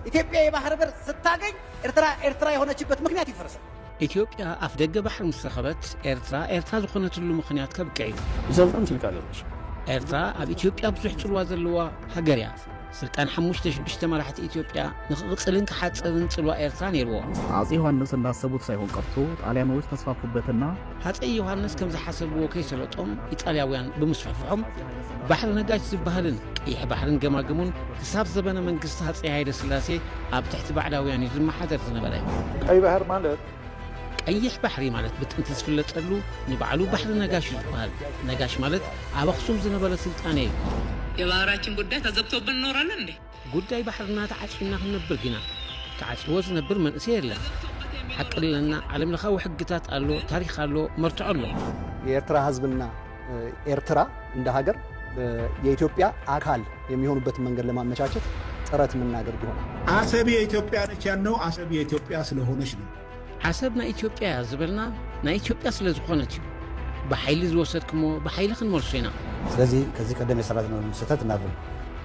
ኢትዮጵያ የባህር በር ስታገኝ ኤርትራ የሆነችበት ምክንያት ይፈርሳል። ኢትዮጵያ አፍደገ ባህር ምስረኸበት ኤርትራ ዝኾነትሉ ምክንያት ከብቀዩ ዘልጣን ስልቃለች ኤርትራ ኣብ ኢትዮጵያ ብዙሕ ጽልዋ ዘለዋ ሃገር እያ ስልጣን 5-6 መራሕቲ ኢትዮጵያ ንኽቕጽልን ክሓጽብን ጽልዋ ኤርትራ ነይርዎ አፄ ዮሐንስ እንዳሰቡት ሳይሆን ቀርቶ ጣሊያኖች ተስፋፉበትና አፄ ዮሐንስ ከም ዝሓሰብዎ ከይሰለጦም ኢጣልያውያን ብምስፋፍሖም ባሕሪ ነጋሽ ዝበሃልን ቀይሕ ባሕርን ገማገሙን ክሳብ ዘበነ መንግስቲ ሃፀይ ሃይለ ስላሴ ኣብ ትሕቲ ባዕዳውያን እዩ ዝመሓደር ዝነበረ ቀይ ባህር ማለት ቀይሕ ባሕሪ ማለት ብጥንቲ ዝፍለጠሉ ንባዕሉ ባሕሪ ነጋሽ ዝበሃል ነጋሽ ማለት ኣብ ኣኽሱም ዝነበረ ስልጣነ እዩ የባህራችን ጉዳይ ተዘግቶብን እንኖራለን እንዴ ጉዳይ ባሕርና ተዓጽና ክንነብር ግና ተዓጽዎ ዝነብር መንእሰይ የለን ሓቅለና ዓለም ለኻዊ ሕግታት አሎ ታሪክ አሎ መርትዖ አሎ የኤርትራ ህዝብና ኤርትራ እንደ ሀገር የኢትዮጵያ አካል የሚሆኑበትን መንገድ ለማመቻቸት ጥረት የምናደርግ ይሆናል። አሰብ የኢትዮጵያ ነች ያልነው አሰብ የኢትዮጵያ ስለሆነች ነው። አሰብ ና ኢትዮጵያ ዝብልና ና ኢትዮጵያ ስለዝኾነች በኃይል ዝወሰድክሞ በኃይል ክንመልሶ ኢና ስለዚህ ከዚህ ቀደም የሰራነው ስህተት እናርም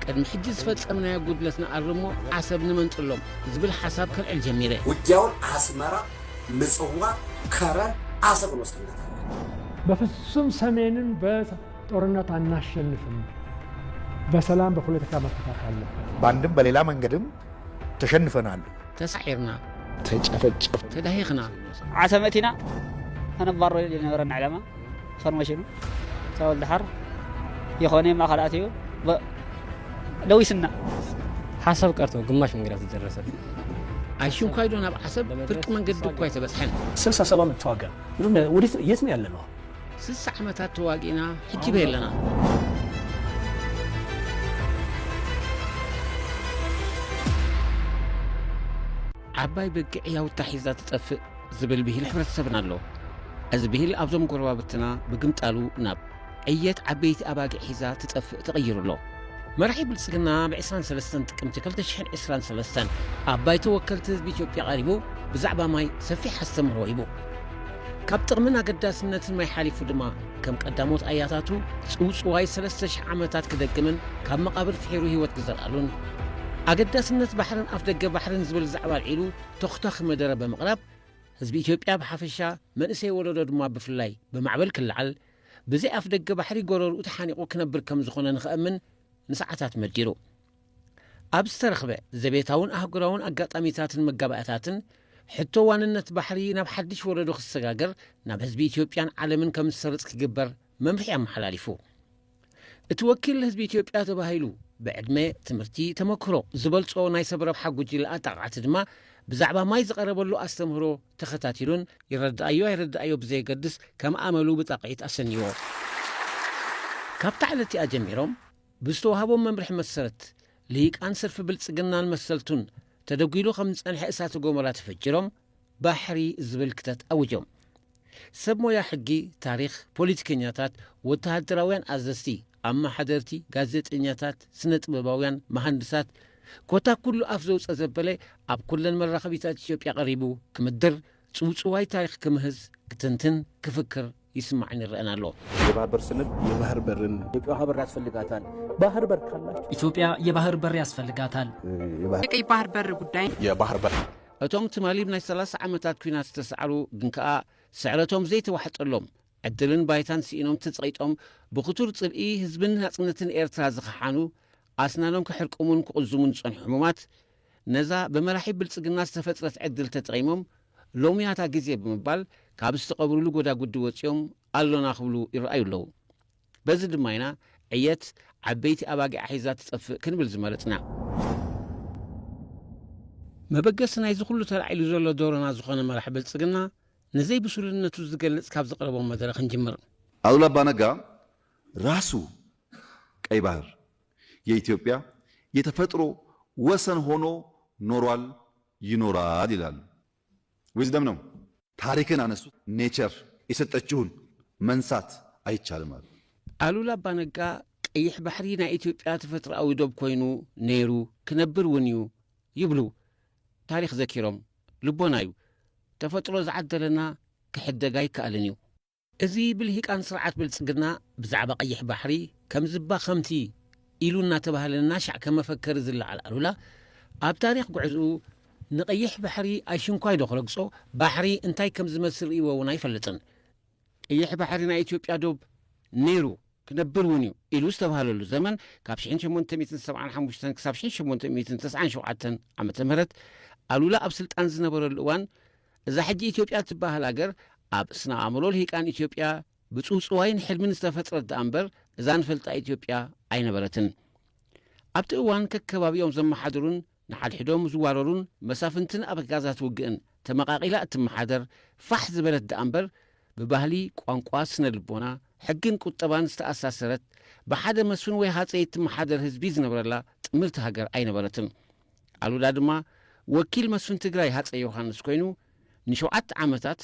ቅድሚ ሕጂ ዝፈጸምናዮ ጉድለትና አርሞ አሰብ ንመንጥሎም ዝብል ሓሳብ ከልዕል ጀሚረ ውጊያውን አስመራ ምጽዋ ከረን አሰብ ወስደናል። በፍጹም ሰሜንን በጦርነት አናሸንፍም በሰላም በፖለቲካ መፈታት አለበት በአንድም በሌላ መንገድም ተሸንፈናል ተሳዒርና ተጨፈጨፍ ተዳሂኽና ዓሰመቲና هنبارو የነበረን ዓላማ ፎርሜሽኑ ሳውል ዳሕር የኾነ ማኸላትዩ ለዊስና ሐሳብ ቀርቶ ግማሽ መንገድ ተደረሰ አይሽን ካይዶ ናብ ዓሰብ ፍርቅ መንገድ እኮ አይተበጽሐን 67 ዓመት ተዋጋ ወዲት የት ነው ያለነው 60 ዓመታት ተዋጊና ሕጂ በየለና ዓባይ በግዕ ያው ታሒዛ ተጠፍእ ዝብል ብሂል ሕብረተሰብና ኣሎ እዚ ብሂል ኣብዞም ጎረባብትና ብግምጣሉ ናብ ዕየት ዓበይቲ ኣባጊዕ ሒዛ ትጠፍእ ተቐይሩ ኣሎ መራሒ ብልጽግና ብ23 ጥቅምቲ 2023 ኣባይ ተወከልቲ ህዝቢ ኢትዮጵያ ቀሪቡ ብዛዕባ ማይ ሰፊሕ ኣስተምህሮ ሂቡ ካብ ጥቕምን ኣገዳስነትን ማይ ሓሊፉ ድማ ከም ቀዳሞት ኣያታቱ ጽውጽዋይ 3000 ዓመታት ክደግምን ካብ መቓብር ትሒሩ ህይወት ክዘርኣሉን ኣገዳስነት ባሕርን ኣፍ ደገ ባሕርን ዝብል ዛዕባ ኣልዒሉ ተኽተኽ መደረ በመቕራብ ህዝቢ ኢትዮጵያ ብሓፈሻ መንእሰይ ወለዶ ድማ ብፍላይ ብማዕበል ክልዓል ብዘይ ኣፍ ደገ ባሕሪ ጎረርኡ ተሓኒቑ ክነብር ከም ዝኾነ ንኽእምን ንሰዓታት መዲሩ ኣብ ዝተረኽበ ዘቤታውን ኣህጉራውን ኣጋጣሚታትን መጋባእታትን ሕቶ ዋንነት ባሕሪ ናብ ሓድሽ ወለዶ ክሰጋገር ናብ ህዝቢ ኢትዮጵያን ዓለምን ከም ዝሰርጽ ክግበር መምርሒ ኣመሓላሊፉ እቲ ወኪል ህዝቢ ኢትዮጵያ ተባሂሉ ብዕድመ ትምህርቲ ተመክሮ ዝበልጾ ናይ ሰብ ረብሓ ጉጅለ ኣጣቃዕቲ ድማ ብዛዕባ ማይ ዝቐረበሉ ኣስተምህሮ ተኸታቲሉን ይረዳእዮ ኣይረዳእዮ ብዘይገድስ ከም ኣመሉ ብጣቂት ኣሰኒዎ ካብታ ዕለቲኣ ጀሚሮም ብዝተዋሃቦም መምርሒ መሰረት ልሂቃን ስርፊ ብልጽግናን መሰልቱን ተደጒሉ ከም ዝጸንሐ እሳተ ጎመራ ተፈጅሮም ባሕሪ ዝብል ክተት ኣውጆም ሰብ ሞያ ሕጊ ታሪክ ፖለቲከኛታት ወተሃደራውያን ኣዘዝቲ ኣማሓደርቲ ጋዜጠኛታት ስነ ጥበባውያን መሃንድሳት ኮታ ኩሉ ኣፍ ዘውፀ ዘበለ ኣብ ኩለን መራኸቢታት ኢትዮጵያ ቀሪቡ ክምድር ጽውጽዋይ ታሪክ ክምህዝ ክትንትን ክፍክር ይስማዕን ይረአን ኣሎ የባህር በር ስንል የባህር በርን ኢትዮጵያ ሀበር ያስፈልጋታል ባህር በር ካላችሁ ኢትዮጵያ የባህር በር ያስፈልጋታል የቀይ ባህር በር ጉዳይ የባህር በር እቶም ትማሊብ ናይ 30 ዓመታት ኩናት ዝተሰዓሩ ግን ከዓ ስዕረቶም ዘይተዋሕጠሎም ዕድልን ባይታን ሲኢኖም ተጸቂጦም ብኽቱር ጽልኢ ህዝብን ናጽነትን ኤርትራ ዝኸሓኑ ኣስናኖም ክሕርቁሙን ክቕልዙሙን ዝጸንሑ ሕሙማት ነዛ በመራሒ ብልጽግና ዝተፈጥረት ዕድል ተጠቒሞም ሎምያታ ግዜ ብምባል ካብ ዝተቐብሩሉ ጎዳጉዲ ወፂኦም ኣሎና ክብሉ ይረኣዩ ኣለዉ በዚ ድማ ኢና ዕየት ዓበይቲ ኣባጊዕ ሒዛ ትጠፍእ ክንብል ዝመረጽና መበገሲ ናይ ዝኹሉ ተላዒሉ ዘሎ ዶሮና ዝኾነ መራሒ ብልጽግና ነዘይ ብሱልነቱ ዝገልጽ ካብ ዘቕረቦም መድረኽ እንጅምር አሉላ አባ ነጋ ራሱ ቀይ ባህር የኢትዮጵያ የተፈጥሮ ወሰን ሆኖ ኖሯል ይኖራል ይላሉ ዊዝደም ነው ታሪክን አነሱ ኔቸር የሰጠችውን መንሳት አይቻልም አሉ አሉላ አባ ነጋ ቀይሕ ባሕሪ ናይ ኢትዮጵያ ተፈጥሮኣዊ ዶብ ኮይኑ ነይሩ ክነብር እውን እዩ ይብሉ ታሪክ ዘኪሮም ልቦናዩ ተፈጥሮ ዝዓደለና ክሕደጋ ይከኣልን እዩ እዚ ብልሂቃን ስርዓት ብልጽግና ብዛዕባ ቀይሕ ባሕሪ ከም ዝባ ኸምቲ ኢሉ እናተባህለና ሻዕ ከመፈከሪ ዝለዓል ኣሉላ ኣብ ታሪክ ጉዕዙ ንቀይሕ ባሕሪ ኣይሽንኳይ ደኽረግጾ ባሕሪ እንታይ ከም ዝመስል ኢዎ እውን ኣይፈልጥን ቀይሕ ባሕሪ ናይ ኢትዮጵያ ዶብ ነይሩ ክነብር እውን እዩ ኢሉ ዝተባሃለሉ ዘመን ካብ 1875 ክሳብ 1897 ዓመተ ምህረት ኣሉላ ኣብ ስልጣን ዝነበረሉ እዋን እዛ ሕጂ ኢትዮጵያ ትበሃል ሃገር ኣብ ስነ ኣእምሮ ልሂቃን ኢትዮጵያ ብፅውፅዋይን ሕልምን ዝተፈጥረት ዳ እምበር እዛ ንፈልጣ ኢትዮጵያ ኣይነበረትን ኣብቲ እዋን ከከባቢኦም ዘመሓደሩን ንሓድሕዶም ዝዋረሩን መሳፍንትን ኣበጋዛት ውግእን ተመቃቂላ እትመሓደር ፋሕ ዝበለት ዳ እምበር ብባህሊ ቋንቋ ስነ ልቦና ሕግን ቁጠባን ዝተኣሳሰረት ብሓደ መስፍን ወይ ሃፀይ እትመሓደር ህዝቢ ዝነበረላ ጥምርቲ ሃገር ኣይነበረትን ኣሉላ ድማ ወኪል መስፍን ትግራይ ሃፀይ ዮሃንስ ኮይኑ ን7 ዓመታት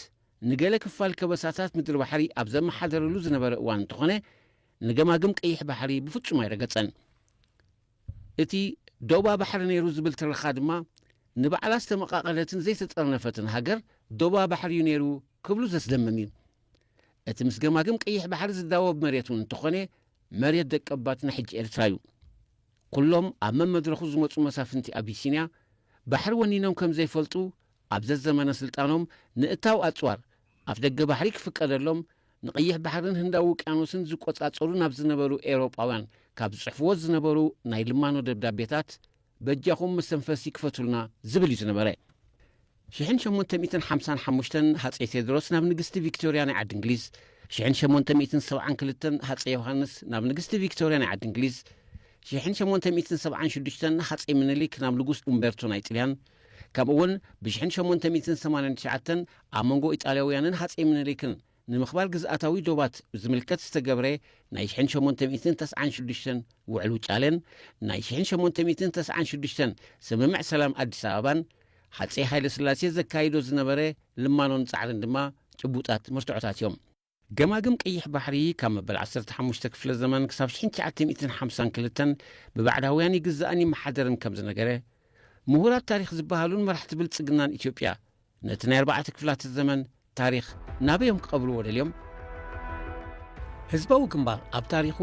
ንገለ ክፋል ከበሳታት ምድሪ ባሕሪ ኣብ ዘመሓደረሉ ዝነበረ እዋን እንተኾነ ንገማግም ቀይሕ ባሕሪ ብፍጹም ኣይረገጸን እቲ ዶባ ባሕሪ ነይሩ ዝብል ትርኻ ድማ ንባዕላ ዝተመቃቐለትን ዘይተጠርነፈትን ሃገር ዶባ ባሕሪ እዩ ነይሩ ክብሉ ዘስደምም እዩ እቲ ምስ ገማግም ቀይሕ ባሕሪ ዝዳወብ መሬት እውን እንተኾነ መሬት ደቀባትና ሕጂ ኤርትራ እዩ ኩሎም ኣብ መመድረኹ ዝመፁ መሳፍንቲ ኣቢሲንያ ባሕሪ ወኒኖም ከም ዘይፈልጡ ኣብ ዘዘመነ ስልጣኖም ንእታው ኣፅዋር ኣብ ደገ ባሕሪ ክፍቀደሎም ንቀይሕ ባሕርን ህንዳዊ ውቅያኖስን ዝቆጻጸሩ ናብ ዝነበሩ ኤውሮጳውያን ካብ ዝጽሕፍዎ ዝነበሩ ናይ ልማኖ ደብዳቤታት በጃኹም መስተንፈሲ ክፈትሉና ዝብል እዩ ዝነበረ 1855 ሃፀይ ቴድሮስ ናብ ንግስቲ ቪክቶርያ ናይ ዓዲ እንግሊዝ 1872 ሃፀይ ዮሃንስ ናብ ንግስቲ ቪክቶርያ ናይ ዓዲ እንግሊዝ 1876 ሃፀይ ምኒልክ ናብ ንጉስ ኡምቤርቶ ናይ ጣልያን ከምኡውን ብ1889 ኣብ መንጎ ኢጣልያውያንን ሃፀይ ምኒልክን ንምኽባር ግዝኣታዊ ዶባት ዝምልከት ዝተገብረ ናይ 1896 ውዕል ውጫለን ናይ 1896 ስምምዕ ሰላም ኣዲስ ኣበባን ሃፀይ ሃይለ ስላሴ ዘካይዶ ዝነበረ ልማኖን ጻዕርን ድማ ጭቡጣት መርትዖታት እዮም ገማግም ቀይሕ ባሕሪ ካብ መበል 15 ክፍለ ዘመን ክሳብ 1952 ብባዕዳውያን ይግዛእን ይመሓደርን ከም ዝነገረ ምሁራት ታሪክ ዝበሃሉን መራሕቲ ብልጽግናን ኢትዮጵያ ነቲ ናይ 4 ክፍላት ዘመን ታሪክ ናበዮም ክቐብልዎ ደልዮም ህዝባዊ ግንባር ኣብ ታሪኹ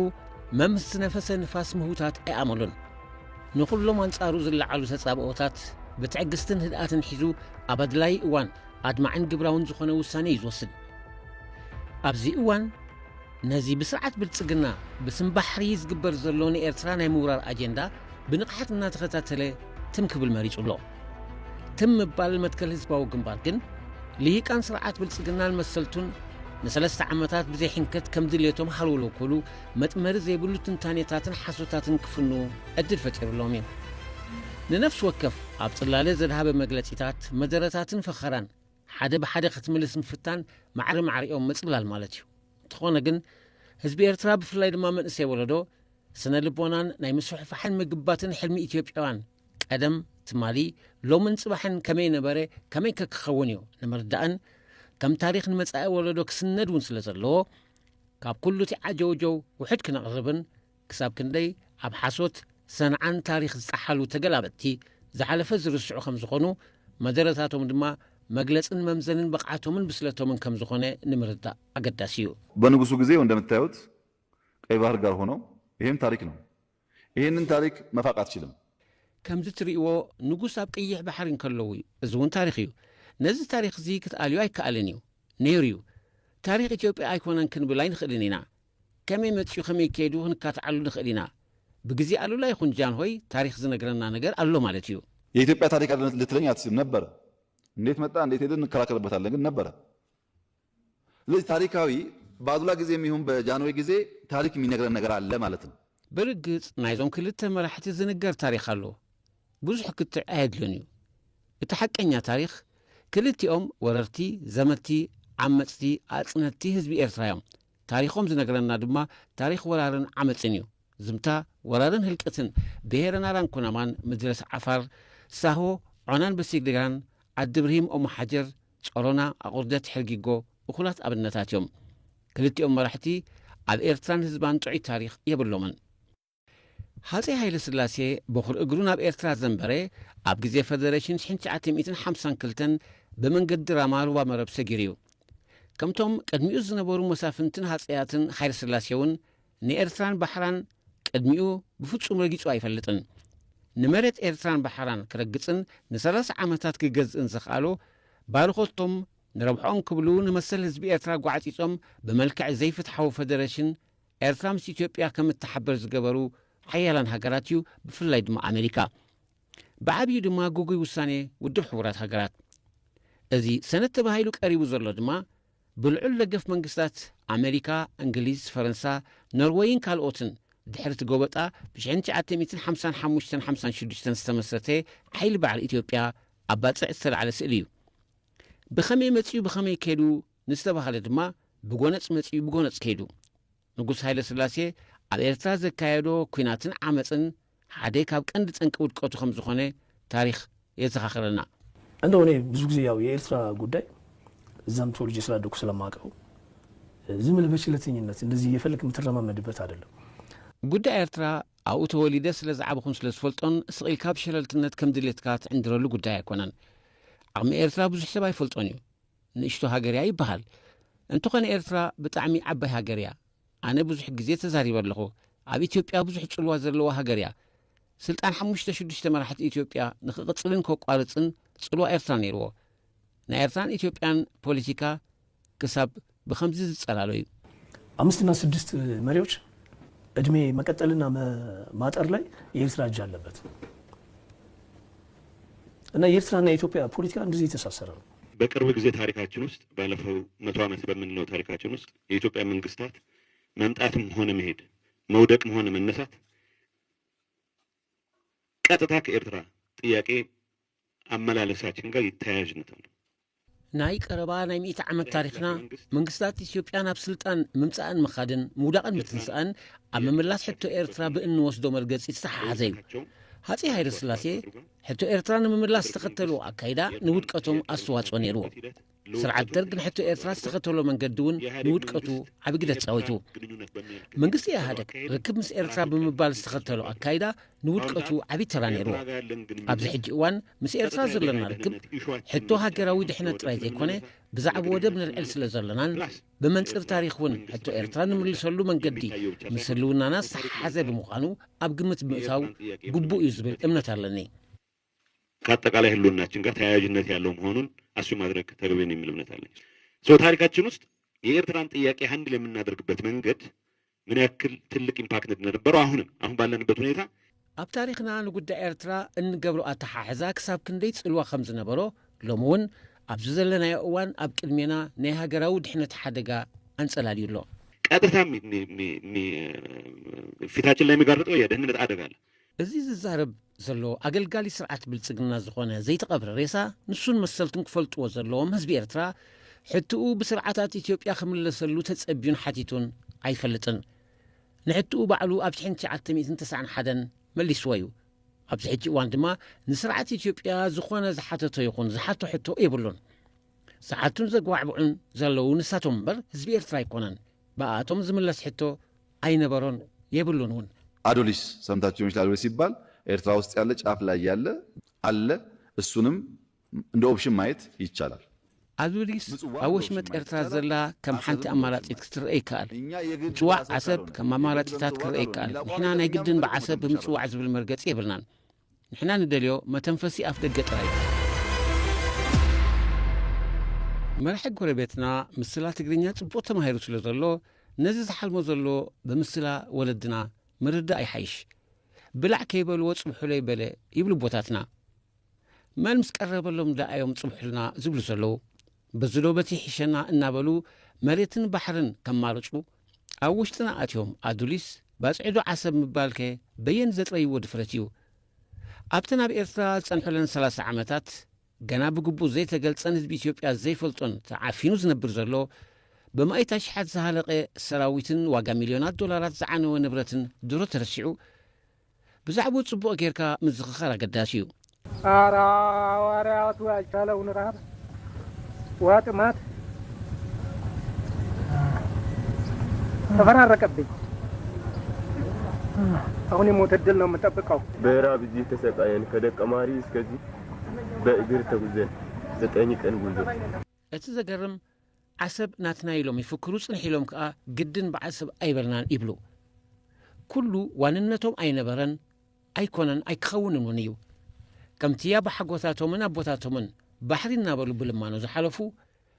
መምስ ዝነፈሰ ንፋስ ምሁታት ኣይኣመሉን ንኹሎም አንጻሩ ዝለዓሉ ተጻብኦታት ብትዕግስትን ህድኣትን ሒዙ ኣብ ኣድላይ እዋን ኣድማዕን ግብራውን ዝኾነ ውሳነ እዩ ዝወስድ ኣብዚ እዋን ነዚ ብስርዓት ብልጽግና ብስም ባሕሪ ዝግበር ዘሎ ንኤርትራ ናይ ምውራር ኣጀንዳ ብንቕሓት እናተኸታተለ ትም ክብል መሪጹ ኣሎ ትም ምባል መትከል ህዝባዊ ግንባር ግን ልሂቃን ስርዓት ብልጽግናን መሰልቱን ን3 ዓመታት ብዘይ ሕንከት ከም ድሌቶም ሃልውሎ ኮሉ መጥመሪ ዘይብሉ ትንታኔታትን ሓሶታትን ክፍኑ ዕድል ፈጢሩሎም እዩ ንነፍሲ ወከፍ ኣብ ጽላለ ዘድሃበ መግለጺታት መደረታትን ፈኸራን ሓደ ብሓደ ክትምልስ ምፍታን ማዕሪ ማዕሪኦም መጽላል ማለት እዩ እንተኾነ ግን ህዝቢ ኤርትራ ብፍላይ ድማ መንእሰይ ወለዶ ስነ ልቦናን ናይ ምስሕፋሕን ምግባትን ሕልሚ ኢትዮጵያውያን ቀደም ትማሊ ሎምን ጽባሕን ከመይ ነበረ ከመይ ክኸውን እዩ ንምርዳእን ከም ታሪክ ንመጻኢ ወለዶ ክስነድ እውን ስለ ዘለዎ ካብ ኩሉ እቲ ዓጀውጀው ውሕድ ክነቕርብን ክሳብ ክንደይ ኣብ ሓሶት ሰንዓን ታሪክ ዝፀሓሉ ተገላበጥቲ ዝሓለፈ ዝርስዑ ከም ዝኾኑ መደረታቶም ድማ መግለጽን መምዘንን ብቕዓቶምን ብስለቶምን ከም ዝኾነ ንምርዳእ አገዳሲ እዩ በንጉሱ ጊዜ እንደምታዩት ቀይ ባህር ጋር ሆነው ይሄም ታሪክ ነው ይሄንን ታሪክ መፋቅ አትችልም ከምዚ ትርእይዎ ንጉስ ኣብ ቀይሕ ባሕሪ እንከለዉ እዩ እዚ እውን ታሪክ እዩ ነዚ ታሪክ እዚ ክትኣልዩ ኣይከኣልን እዩ ነይሩ እዩ ታሪክ ኢትዮጵያ ኣይኮነን ክንብል ኣይንኽእልን ኢና ከመይ መፅኡ ከመይ ከይዱ ክንካትዓሉ ንኽእል ኢና ብግዜ ኣሉላ ይኹን ጃንሆይ ታሪክ ዝነግረና ነገር ኣሎ ማለት እዩ የኢትዮጵያ ታሪክ ልትለኝ አትችልም ነበረ እንዴት መጣ እንዴት ሄደን እንከራከርበታለን ግን ነበረ ለዚህ ታሪካዊ በአሉላ ጊዜ የሚሆን በጃንሆይ ጊዜ ታሪክ የሚነግረን ነገር አለ ማለት ነው ብርግጽ ናይዞም ክልተ መራሕቲ ዝንገር ታሪክ ኣሎ ብዙሕ ክትዕ ኣየድልን እዩ እቲ ሓቀኛ ታሪክ ክልቲኦም ወረርቲ ዘመቲ ዓመፅቲ ኣጽነቲ ህዝቢ ኤርትራ እዮም ታሪኾም ዝነግረና ድማ ታሪክ ወራርን ዓመፅን እዩ ዝምታ ወራርን ህልቀትን ብሄረን ኣራን ኩናማን ምድረስ ዓፋር ሳሆ ዖናን በሲግድጋን ዓዲ ብርሂም ኦሞ ሓጀር ጾሮና ኣቁርደት ሕርጊጎ እኹላት ኣብነታት እዮም ክልቲኦም መራሕቲ ኣብ ኤርትራን ህዝባን ጥዑይ ታሪክ የብሎምን ሃፀይ ሃይለ ስላሴ በኹር እግሩ ናብ ኤርትራ ዘንበረ ኣብ ግዜ ፌደሬሽን 1952 ብመንገዲ ራማ ሩባ መረብ ሰጊር እዩ ከምቶም ቅድሚኡ ዝነበሩ መሳፍንትን ሃፀያትን ሃይለ ስላሴ እውን ንኤርትራን ባሕራን ቅድሚኡ ብፍጹም ረጊጹ ኣይፈልጥን ንመሬት ኤርትራን ባሕራን ክረግጽን ን30 ዓመታት ክገዝእን ዝኽኣሎ ባልኾቶም ንረብሖም ክብሉ ንመሰል ህዝቢ ኤርትራ ጓዓፂጾም ብመልክዕ ዘይፍትሓዊ ፌደሬሽን ኤርትራ ምስ ኢትዮጵያ ከም እተሓበር ዝገበሩ ሓያላን ሃገራት እዩ ብፍላይ ድማ ኣሜሪካ ብዓብዩ ድማ ጉጉይ ውሳኔ ውድብ ሕቡራት ሃገራት እዚ ሰነድ ተባሂሉ ቀሪቡ ዘሎ ድማ ብልዑል ደገፍ መንግስታት ኣሜሪካ እንግሊዝ ፈረንሳ ኖርዌይን ካልኦትን ድሕሪ ጎበጣ ብ1955-56 ዝተመስረተ ሓይሊ በዓል ኢትዮጵያ ኣባፅዕ ዝተለዓለ ስእሊ እዩ ብኸመይ መጺኡ ብኸመይ ከይዱ ንዝተባሃለ ድማ ብጎነጽ መጺኡ ብጎነጽ ከይዱ ንጉስ ሃይለ ስላሴ ኣብ ኤርትራ ዘካየዶ ኩናትን ዓመፅን ሓደ ካብ ቀንዲ ጠንቂ ውድቀቱ ከም ዝኾነ ታሪክ የዘኻኽረና እንደው እኔ ብዙ ጊዜ ያው የኤርትራ ጉዳይ እዛም ተወልጄ ስላደኩ ስለማውቀው ዝም ብለህ በችለተኝነት እንደዚህ እየፈለክ የምትረማመድበት አይደለም ጉዳይ ኤርትራ ኣብኡ ተወሊደ ስለ ዝዓበኹም ስለ ዝፈልጦን ስቕኢልካ ብሸለልትነት ከም ድሌትካ ትዕንድረሉ ጉዳይ ኣይኮነን ዓቕሚ ኤርትራ ብዙሕ ሰብ ኣይፈልጦን እዩ ንእሽቶ ሃገር እያ ይበሃል እንተኾነ ኤርትራ ብጣዕሚ ዓባይ ሃገር እያ ኣነ ብዙሕ ግዜ ተዛሪበ ኣለኹ ኣብ ኢትዮጵያ ብዙሕ ጽልዋ ዘለዋ ሃገር እያ ስልጣን 5-6 መራሕቲ ኢትዮጵያ ንኽቕጽልን ከቋርጽን ጽልዋ ኤርትራ ነይርዎ ናይ ኤርትራን ኢትዮጵያን ፖለቲካ ክሳብ ብኸምዚ ዝጸላሎ እዩ 5-6 መሪዎች እድሜ መቀጠልና ማጠር ላይ የኤርትራ እጅ አለበት እና የኤርትራና የኢትዮጵያ ፖለቲካ እንደዚህ የተሳሰረ ነው በቅርብ ጊዜ ታሪካችን ውስጥ ባለፈው 100 ዓመት በምንለው ታሪካችን ውስጥ የኢትዮጵያ መንግስታት መምጣትም ሆነ መሄድ መውደቅም ሆነ መነሳት ቀጥታ ከኤርትራ ጥያቄ አመላለሳችን ጋር ይተያያዥነት አለው ናይ ቀረባ ናይ 100 ዓመት ታሪክና መንግስታት ኢትዮጵያ ናብ ስልጣን ምምጻእን መኻድን ምውዳቕን ምትንሳእን ኣብ ምምላስ ሕቶ ኤርትራ ብእንወስዶ መርገጺ ዝተሓሓዘ እዩ ሃፄ ሃይለ ስላሴ ሕቶ ኤርትራ ንምምላስ ዝተኸተሉ ኣካይዳ ንውድቀቶም ኣስተዋጽኦ ነይርዎ ስርዓት ደርግ ንሕቶ ኤርትራ ዝተኸተሎ መንገዲ እውን ንውድቀቱ ዓብዪ ግደ ተፃዊቱ መንግስቲ ኢህኣደግ ርክብ ምስ ኤርትራ ብምባል ዝተኸተሎ ኣካይዳ ንውድቀቱ ዓብዪ ተራ ነይርዎ ኣብዚ ሕጂ እዋን ምስ ኤርትራ ዘለና ርክብ ሕቶ ሃገራዊ ድሕነት ጥራይ ዘይኮነ ብዛዕባ ወደብ ንልዕል ስለ ዘለናን ብመንፅር ታሪክ እውን ሕቶ ኤርትራ ንምልሰሉ መንገዲ ምስ ህልውናና ዝተሓሓዘ ብምዃኑ ኣብ ግምት ብምእታው ግቡእ እዩ ዝብል እምነት ኣለኒ ከአጠቃላይ ህልውናችን ጋር ተያያዥነት ያለው መሆኑን አሱ ማድረግ ተገቢ ነው የሚል እምነት አለኝ ታሪካችን ውስጥ የኤርትራን ጥያቄ ሃንድል የምናደርግበት መንገድ ምን ያክል ትልቅ ኢምፓክት እንደነበረው አሁን ባለንበት ሁኔታ ኣብ ታሪክና ንጉዳይ ኤርትራ እንገብሮ ኣተሓሕዛ ክሳብ ክንደይ ጽልዋ ከም ዝነበሮ ሎምውን ኣብዚ ዘለናዮ እዋን ኣብ ቅድሜና ናይ ሃገራዊ ድሕነት ሓደጋ አንጸላልዩሎ ቀጥታ ፊታችን ላይ የሚጋርጠው የደህንነት አደጋ አለ እዚ ዝዛረብ ዘሎ ኣገልጋሊ ስርዓት ብልጽግና ዝኾነ ዘይተቐብረ ሬሳ ንሱን መሰልቱን ክፈልጥዎ ዘለዎም ህዝቢ ኤርትራ ሕትኡ ብስርዓታት ኢትዮጵያ ክምለሰሉ ተጸቢዩን ሓቲቱን ኣይፈልጥን ንሕትኡ ባዕሉ ኣብ 1991 መሊስዎ እዩ ኣብዚ ሕጂ እዋን ድማ ንስርዓት ኢትዮጵያ ዝኾነ ዝሓተቶ ይኹን ዝሓቶ ሕቶ የብሉን ዝሓቱን ዘጓዕብዑን ዘለዉ ንሳቶም እምበር ህዝቢ ኤርትራ ኣይኮነን ብኣቶም ዝምለስ ሕቶ ኣይነበሮን የብሉን እውን አዶሊስ ሰምታችሁ ይችላል አዶሊስ ይባል ኤርትራ ውስጥ ያለ ጫፍ ላይ ያለ አለ እሱንም እንደ ኦፕሽን ማየት ይቻላል አዶሊስ አወሽመጥ ኤርትራ ዘላ ከም ሓንቲ አማራጺት ክትርአ ይከኣል ጽዋዕ ዓሰብ ከም አማራጺታት ክርአ ይከኣል ንሕና ናይ ግድን ብዓሰብ ብምጽዋዕ ዝብል መርገጺ የብልናን ንሕና ንደልዮ መተንፈሲ ኣፍ ደገ ጥራይ መራሒ ጎረቤትና ምስላ ትግርኛ ጽቡቕ ተማሂሩ ስለ ዘሎ ነዚ ዝሓልሞ ዘሎ ብምስላ ወለድና ምርዳ ኣይሓይሽ ብላዕ ከይበልዎ ጽብሑሎ ይበለ ይብሉ ቦታትና መን ምስ ቀረበሎም ዳኣዮም ጽብሑልና ዝብሉ ዘለዉ በዝሎ በቲ ሒሸና እናበሉ መሬትን ባሕርን ከማርጹ ኣብ ውሽጥና ኣትዮም ኣዱሊስ ባጽዒዶ ዓሰብ ምባልከ በየን ዘጥረይዎ ድፍረት እዩ ኣብቲ ናብ ኤርትራ ዝጸንሑለን 30 ዓመታት ገና ብግቡእ ዘይተገልጸን ህዝቢ ኢትዮጵያ ዘይፈልጦን ተዓፊኑ ዝነብር ዘሎ በማይታ ሽሓት ዝሃለቐ ሰራዊትን ዋጋ ሚልዮናት ዶላራት ዝዓነወ ንብረትን ድሮ ተረሲዑ ብዛዕባ ጽቡቕ ጌርካ ምዝኽኻር ኣገዳሲ እዩ ዋርያቱ ያልቻለው ንራብ ዋጥማት ተፈራረቀብኝ አሁን የሞት ዕድል ነው የምጠብቀው በራብ እዚህ ተሰቃየን ከደቀማሪ እስከዚህ በእግር ተጉዘን 9 ቀን ጉዞ እቲ ዘገርም ዓሰብ ናትና ኢሎም ይፍክሩ ጽንሕ ኢሎም ከዓ ግድን ብዓሰብ ኣይበልናን ይብሉ ኩሉ ዋንነቶም ኣይነበረን ኣይኮነን ኣይክኸውንን እውን እዩ ከምቲያ ብሓጎታቶምን ኣቦታቶምን ባሕሪ እናበሉ ብልማኖ ዝሓለፉ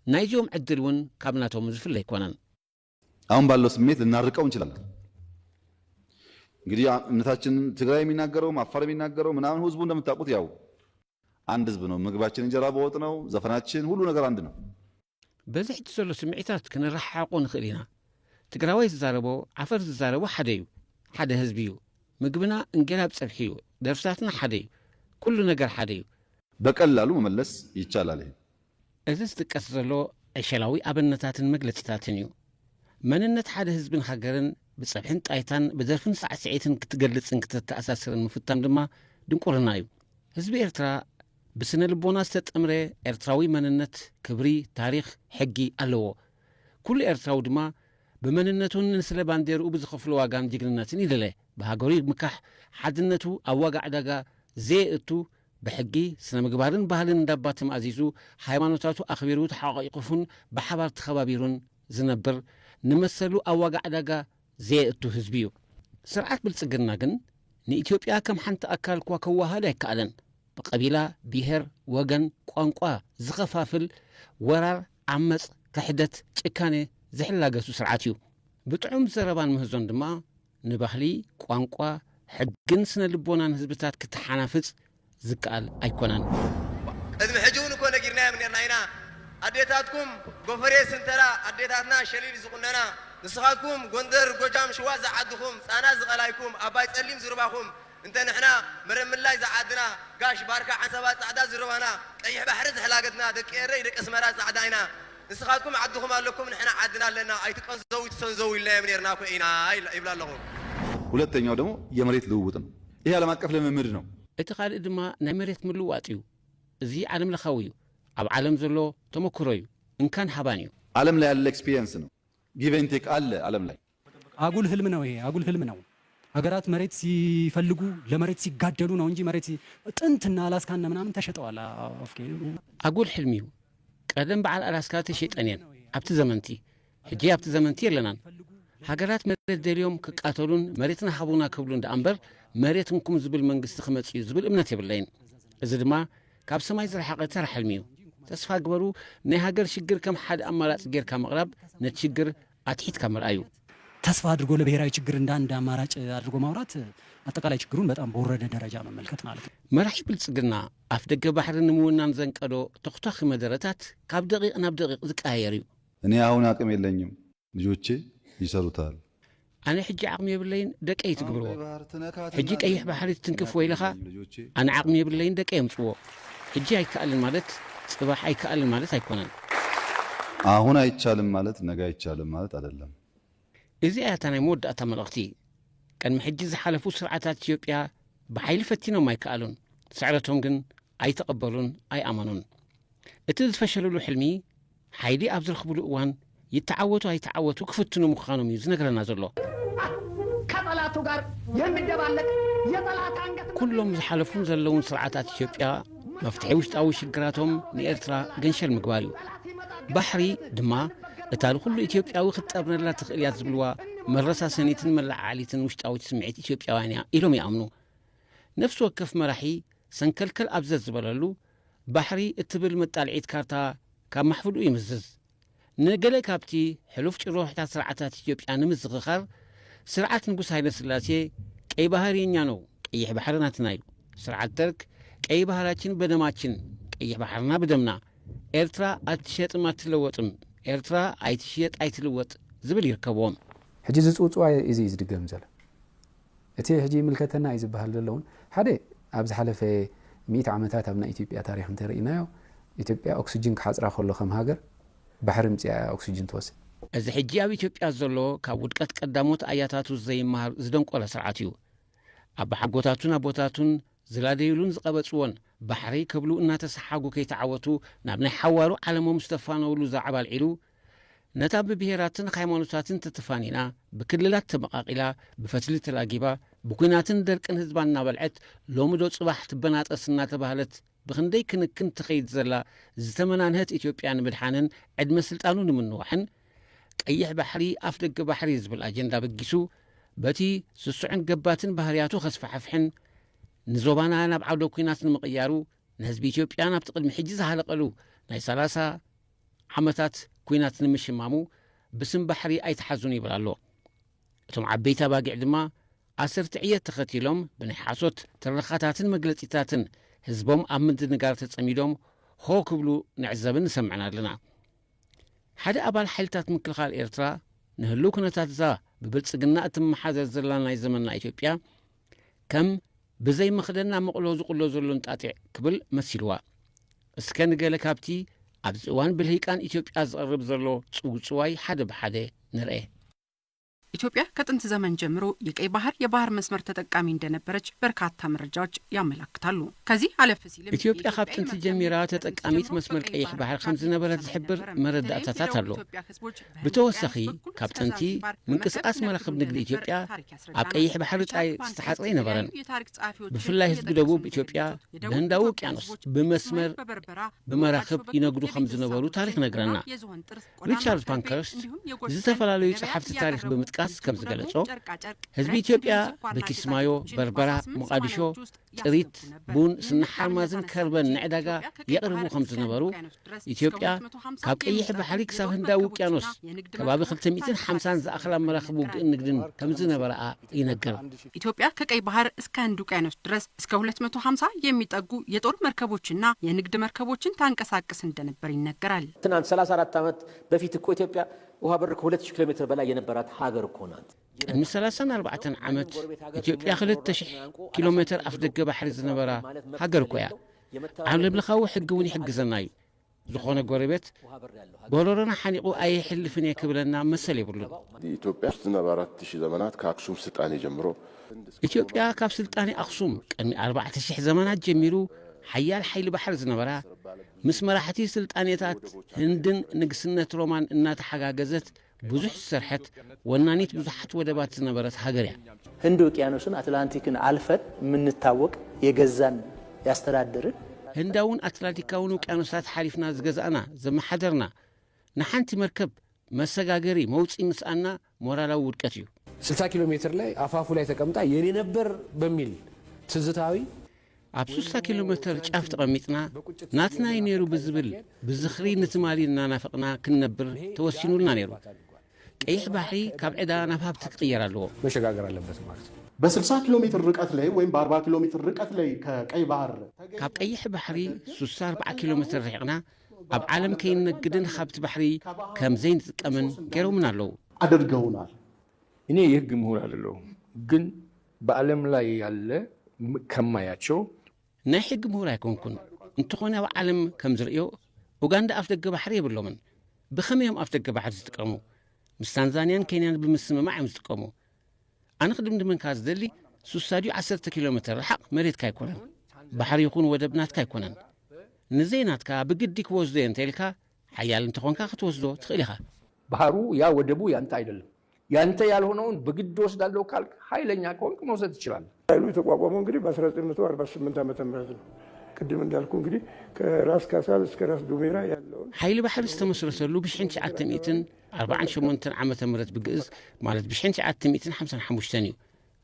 ናይዚኦም ዕድል እውን ካብ ናቶም ዝፍለ ኣይኮነን አሁን ባለው ስሜት ልናርቀው እንችላለን እንግዲህ እምነታችን ትግራይ የሚናገረው አፋር የሚናገረው ምናምን ህዝቡ እንደምታውቁት ያው አንድ ህዝብ ነው ምግባችን እንጀራ በወጥ ነው ዘፈናችን ሁሉ ነገር አንድ ነው በዚህ ዘሎ ስምዒታት ክንረሓቆ ንኽእል ኢና ትግራዋይ ዝዛረቦ ዓፈር ዝዛረቦ ሓደ እዩ ሓደ ህዝቢ እዩ ምግብና እንጀራ ብፀብሒ እዩ ደርፍታትና ሓደ እዩ ኩሉ ነገር ሓደ እዩ በቀላሉ መመለስ ይቻላል እዚ ዝጥቀስ ዘሎ ዕሸላዊ ኣብነታትን መግለጽታትን እዩ መንነት ሓደ ህዝብን ሃገርን ብፀብሕን ጣይታን ብደርፍን ሳዕስዒትን ክትገልጽን ክትተኣሳስርን ምፍታን ድማ ድንቁርና እዩ ህዝቢ ኤርትራ ብስነ ልቦና ዝተጠምረ ኤርትራዊ መንነት ክብሪ ታሪኽ ሕጊ ኣለዎ ኩሉ ኤርትራዊ ድማ ብመንነቱን ስለ ባንዴርኡ ብዝኸፍሎ ዋጋን ጅግንነትን ይልለ ብሃገሩ ምካሕ ሓድነቱ ኣብ ዋጋ ዕዳጋ ዘየእቱ ብሕጊ ስነ ምግባርን ባህልን እንዳባትም ኣዚዙ ሃይማኖታቱ ኣኽቢሩ ተሓቋቂፉን ብሓባር ተኸባቢሩን ዝነብር ንመሰሉ ኣብ ዋጋ ዕዳጋ ዘየእቱ ህዝቢ እዩ ስርዓት ብልጽግና ግን ንኢትዮጵያ ከም ሓንቲ ኣካል እኳ ከዋሃድ ኣይከኣለን ብቀቢላ ብሄር ወገን ቋንቋ ዝኸፋፍል ወራር ዓመፅ ክሕደት ጭካኔ ዝሕላገሱ ስርዓት እዩ ብጥዑም ዘረባን ምህዞን ድማ ንባህሊ ቋንቋ ሕግን ስነ ልቦናን ህዝብታት ክትሓናፍጽ ዝከኣል ኣይኮነን እድም ሕጂውን እኮ ነጊርና የምኔርና ኢና ኣዴታትኩም ጎፈሬ ስንተራ ኣዴታትና ሸሊል ዝቁነና ንስኻትኩም ጎንደር ጎጃም ሽዋ ዝዓድኹም ፃና ዝቐላይኩም ኣባይ ጸሊም ዝርባኹም እንተ ንሕና መረምላይ ዝዓድና ጋሽ ባርካ ዓሰባ ጻዕዳ ዝርባና ቀይሕ ባሕሪ ዝሕላገትና ደቂ ኤረይ ደቂ ኣስመራ ጻዕዳ ኢና ንስኻትኩም ዓድኹም ኣለኩም ንሕና ዓድና ኣለና ኣይትቀንዘው ትሰንዘው ኢልና የምኔርና ኮ ኢና ይብላ ኣለኹ ሁለተኛው ደግሞ የመሬት ልውውጥ ነው ይሄ ዓለም አቀፍ ልምምድ ነው እቲ ካልእ ድማ ናይ መሬት ምልዋጥ እዩ እዚ ዓለም ለኻዊ እዩ ኣብ ዓለም ዘሎ ተመክሮ እዩ እንካን ሃባን እዩ ዓለም ላይ ያለ ኤክስፒሪየንስ ነው ጊቭ ኤንድ ቴክ አለ ዓለም ላይ አጉል ህልም ነው ይሄ አጉል ህልም ነው ሀገራት መሬት ሲፈልጉ ለመሬት ሲጋደሉ ነው እንጂ መሬት ጥንትና አላስካና ምናምን ተሸጠዋል አጉል ህልም እዩ ቀደም በዓል አላስካ ተሸጠኔን ኣብቲ ዘመንቲ ሕጂ ኣብቲ ዘመንቲ የለናን ሃገራት መሬት ደልዮም ክቃተሉን መሬትና ሃቡና ክብሉ እንዳኣንበር መሬትንኩም ዝብል መንግስቲ ክመጽ እዩ ዝብል እምነት የብለይን እዚ ድማ ካብ ሰማይ ዝረሓቐ ተራ ሕልሚ እዩ ተስፋ ግበሩ ናይ ሃገር ሽግር ከም ሓደ ኣማራጭ ጌርካ ምቕራብ ነቲ ሽግር ኣትሒትካ ምርኣዩ ተስፋ አድርጎ ለብሔራዊ ችግር እንደ አንድ አማራጭ አድርጎ ማውራት አጠቃላይ ችግሩን በጣም በወረደ ደረጃ መመልከት ማለት ነው መራሒ ብልጽግና ኣፍ ደገ ባሕሪ ንምውናን ዘንቀዶ ተኽታኺ መደረታት ካብ ደቂቕ ናብ ደቂቕ ዝቀያየር እዩ እኔ አሁን አቅም የለኝም ልጆቼ ይሰሩታል ኣነ ሕጂ ዓቕሚ የብለይን ደቀይ ትግብርዎ ሕጂ ቀይሕ ባሕሪ ትንክፍ ወይለኻ ኣነ ዓቕሚ የብለይን ደቀ የምጽዎ ሕጂ ኣይከኣልን ማለት ጽባሕ ኣይከኣልን ማለት ኣይኮነን አሁን አይቻልም ማለት ነገ አይቻልም ማለት አይደለም እዚ ኣያታ ናይ መወዳእታ መልእኽቲ ቅድሚ ሕጂ ዝሓለፉ ስርዓታት ኢትዮጵያ ብሓይሊ ፈቲኖም ኣይከኣሉን ስዕረቶም ግን ኣይተቐበሉን ኣይኣመኑን እቲ ዝፈሸለሉ ሕልሚ ሓይሊ ኣብ ዝረኽብሉ እዋን ይተዓወቱ ኣይተዓወቱ ክፍትኑ ምዃኖም እዩ ዝነገረና ዘሎ ከጠላቱ ጋር የሚደባለቅ የጠላት አንገት ኩሎም ዝሓለፉን ዘለውን ስርዓታት ኢትዮጵያ መፍትሒ ውሽጣዊ ሽግራቶም ንኤርትራ ገንሸል ምግባር እዩ ባሕሪ ድማ እታ ኩሉ ኢትዮጵያዊ ክትጠብነላ ትኽእል እያ ዝብልዋ መረሳሰኒትን መላዓሊትን ውሽጣዊት ስምዒት ኢትዮጵያውያን እያ ኢሎም ይኣምኑ ነፍሲ ወከፍ መራሒ ሰንከልከል ኣብዘት ዝበለሉ ባሕሪ እትብል መጣልዒት ካርታ ካብ ማሕፍሉ ይምዝዝ ንገለ ካብቲ ሕሉፍ ጭሮሕታት ስርዓታት ኢትዮጵያ ንምዝኽኻር ስርዓት ንጉስ ሃይለ ስላሴ ቀይ ባህር የኛ ነው ቀይሕ ባሕር ናትና ኢሉ ስርዓት ደርግ ቀይ ባህራችን በደማችን ቀይሕ ባሕርና በደምና ኤርትራ ኣትሸጥም ኣትለወጥም ኤርትራ ኣይትሽየጥ ኣይትልወጥ ዝብል ይርከብዎም ሕጂ ዝፅውፅዋ እዚ ዝድገም ዘሎ እቲ ሕጂ ምልከተና እዩ ዝበሃል ዘለውን ሓደ ኣብ ዝሓለፈ 100 ዓመታት ኣብ ናይ ኢትዮጵያ ታሪክ እንተርኢናዮ ኢትዮጵያ ኦክሲጅን ክሓፅራ ከሎ ከም ሃገር ባሕሪ ምፅያ ኦክሲጅን ትወስድ እዚ ሕጂ ኣብ ኢትዮጵያ ዘሎ ካብ ውድቀት ቀዳሞት ኣያታቱ ዘይመሃር ዝደንቆረ ስርዓት እዩ ኣብ ሓጎታቱን ኣቦታቱን ዝላደዩሉን ዝቐበፅዎን ባሕሪ ክብሉ እናተሰሓጉ ከይተዓወቱ ናብ ናይ ሓዋሩ ዓለሞም ዝተፋነውሉ ዛዕባ ኣልዒሉ ነታ ብብሄራትን ሃይማኖታትን ተተፋኒና ብክልላት ተመቓቂላ ብፈትሊ ተላጊባ ብኩናትን ደርቅን ህዝባ እናበልዐት ሎሚ ዶ ጽባሕ ትበናጠስ እናተባህለት ብክንደይ ክንክን ትኸይድ ዘላ ዝተመናንህት ኢትዮጵያ ንምድሓንን ዕድመ ስልጣኑ ንምንዋሕን ቀይሕ ባሕሪ ኣፍ ደገ ባሕሪ ዝብል ኣጀንዳ በጊሱ በቲ ስሱዕን ገባትን ባህርያቱ ከስፋሕፍሕን ንዞባና ናብ ዓውደ ኩናት ንምቕያሩ ንህዝቢ ኢትዮጵያ ናብ ቅድሚ ሕጂ ዝሃለቐሉ ናይ 30 ዓመታት ኩናት ንምሽማሙ ብስም ባሕሪ ኣይተሓዙን ይብል ኣሎ እቶም ዓበይቲ ኣባጊዕ ድማ ኣስርተ ዕየት ተኸቲሎም ብናይ ሓሶት ትረኻታትን መግለፂታትን ህዝቦም ኣብ ምንድንጋር ተጸሚዶም ሆ ክብሉ ንዕዘብን ንሰምዕና ኣለና ሓደ ኣባል ሓይልታት ምክልኻል ኤርትራ ንህሉ ኩነታት እዛ ብብልጽግና እትመሓደር ዘላ ናይ ዘመንና ኢትዮጵያ ከም ብዘይ መኽደና መቕሎ ዝቕሎ ዘሎን ጣጢዕ ክብል መሲልዋ እስከ ንገለ ካብቲ ኣብዚ እዋን ብልሂቃን ኢትዮጵያ ዝቐርብ ዘሎ ጽውጽዋይ ሓደ ብሓደ ንርአ ኢትዮጵያ ከጥንት ዘመን ጀምሮ የቀይ ባህር የባህር መስመር ተጠቃሚ እንደነበረች በርካታ መረጃዎች ያመለክታሉ ከዚህ አለፍ ሲል ኢትዮጵያ ካብ ጥንቲ ጀሚራ ተጠቃሚት መስመር ቀይሕ ባህር ከም ዝነበረት ዝሕብር መረዳእታታት ኣሎ ብተወሳኺ ካብ ጥንቲ ምንቅስቃስ መራኽብ ንግዲ ኢትዮጵያ ኣብ ቀይሕ ባህር ጣይ ዝተሓጽረ ይነበረን ብፍላይ ህዝቢ ደቡብ ኢትዮጵያ ብህንዳዊ ውቅያኖስ ብመስመር ብመራኽብ ይነግዱ ከም ዝነበሩ ታሪክ ነግረና ሪቻርድ ፓንከርስ ዝተፈላለዩ ጸሓፍቲ ታሪክ ብምጥቃስ كم زغلصو حزب ኢትዮጵያ በኪስማዮ በርበራ ሞቃዲሾ ጥሪት ቡን ስንሓር ማዝን ከርበን ንዕዳጋ የቅርቡ ከም ዝነበሩ ኢትዮጵያ ካብ ቀይሕ ባሕሪ ክሳብ ህንዳዊ ውቅያኖስ ከባቢ 250 ዘኣኽላ መራኽቡ ንግድን ከም ዝነበራ ይነገር ኢትዮጵያ ከቀይ ባህር እስከ ህንድ ውቅያኖስ ድረስ እስከ 250 የሚጠጉ የጦር መርከቦችና የንግድ መርከቦችን ታንቀሳቀስ እንደነበር ይነገራል ትናንት 34 ዓመት በፊት እኮ ኢትዮጵያ ውሃ በር 2000 ኪሎ ሜትር በላይ የነበራት ሀገር እኮ ናት ቅድሚ 34 ዓመት ኢትዮጵያ 2000 ኪሎ ሜትር ኣፍደገ ባሕሪ ዝነበራ ሃገር እኮ እያ ዓለም ለምለኻዊ ሕጊ እውን ይሕግዘና እዩ ዝኾነ ጎረቤት በሮሮና ሓኒቑ ኣይሕልፍን የክብለና መሰል ይብሉ ኢትዮጵያ ዝነበረ 4000 ዘመናት ከአክሱም ስልጣኔ ጀምሮ ኢትዮጵያ ካብ ስልጣኔ ኣክሱም ቅድሚ 4000 ዘመናት ጀሚሩ ሓያል ሓይሊ ባሕሪ ዝነበራ ምስ መራሕቲ ስልጣኔታት ህንድን ንግስነት ሮማን እናተሓጋገዘት ብዙሕ ሰርሐት ወናኒት ብዙሓት ወደባት ዝነበረት ሃገር እያ ህንድ ውቅያኖስን አትላንቲክን አልፈን ምንታወቅ የገዛን ያስተዳደርን ህንዳውን አትላንቲካውን ውቅያኖሳት ሓሊፍና ዝገዛእና ዘመሓደርና ንሓንቲ መርከብ መሰጋገሪ መውፂ ምስአና ሞራላዊ ውድቀት እዩ 60 ኪሎ ሜትር ላይ አፋፉ ላይ ተቀምጣ የኔ ነበር በሚል ትዝታዊ ኣብ 60 ኪሎ ሜትር ጫፍ ተቐሚጥና ናትናይ ነይሩ ብዝብል ብዝኽሪ ንትማሊና ናፈቕና ክንነብር ተወሲኑልና ነይሩ ቀይሕ ባሕሪ ካብ ዕዳ ናብ ሃብቲ ክቅየር ኣለዎ መሸጋገር አለበት ማለት በ60 ኪሎ ሜትር ርቀት ላይ ወይም በ40 ኪሎ ሜትር ርቀት ላይ ከቀይ ባህር ካብ ቀይሕ ባሕሪ 64 ኪሎ ሜትር ርሕቅና ኣብ ዓለም ከይነግድን ሃብቲ ባሕሪ ከም ዘይንጥቀምን ገይሮምን ኣለዉ አድርገውናል እኔ የህግ ምሁር አይደለሁም ግን በዓለም ላይ ያለ ከማያቸው ናይ ሕጊ ምሁር ኣይኮንኩን እንተኾነ ኣብ ዓለም ከም ዝርእዮ ኡጋንዳ ኣፍ ደገ ባሕሪ የብሎምን ብኸመዮም ኣፍ ደገ ባሕሪ ዝጥቀሙ ምስ ታንዛንያን ኬንያን ብምስምማዕ እዮም ዝጥቀሙ ኣነ ክድምድመንካ ዝደሊ ሱሳድዩ 10 ኪሎ ሜትር ርሓቕ መሬትካ ኣይኮነን ባሕሪ ይኹን ወደብናትካ ኣይኮነን ንዘይናትካ ብግዲ ክወስዶ እንተኢልካ ሓያል እንተኾንካ ክትወስዶ ትኽእል ኢኻ ባህሩ ያ ወደቡ ያንተ አይደለም ያንተ ያልሆነውን በግድ ወስዳለው ካልክ ኃይለኛ ከሆንክ መውሰድ ይችላል ኃይሉ የተቋቋመው እንግዲህ በ1948 ዓመተ ምህረት ነው ቅድም እንዳልኩ እንግዲህ ከራስ ካሳል እስከ ራስ ዱሜራ ያለው ኃይል ባሕሪ ዝተመስረተሉ ብ1948 ዓመተ ምህረት ብግእዝ ማለት ብ1955 እዩ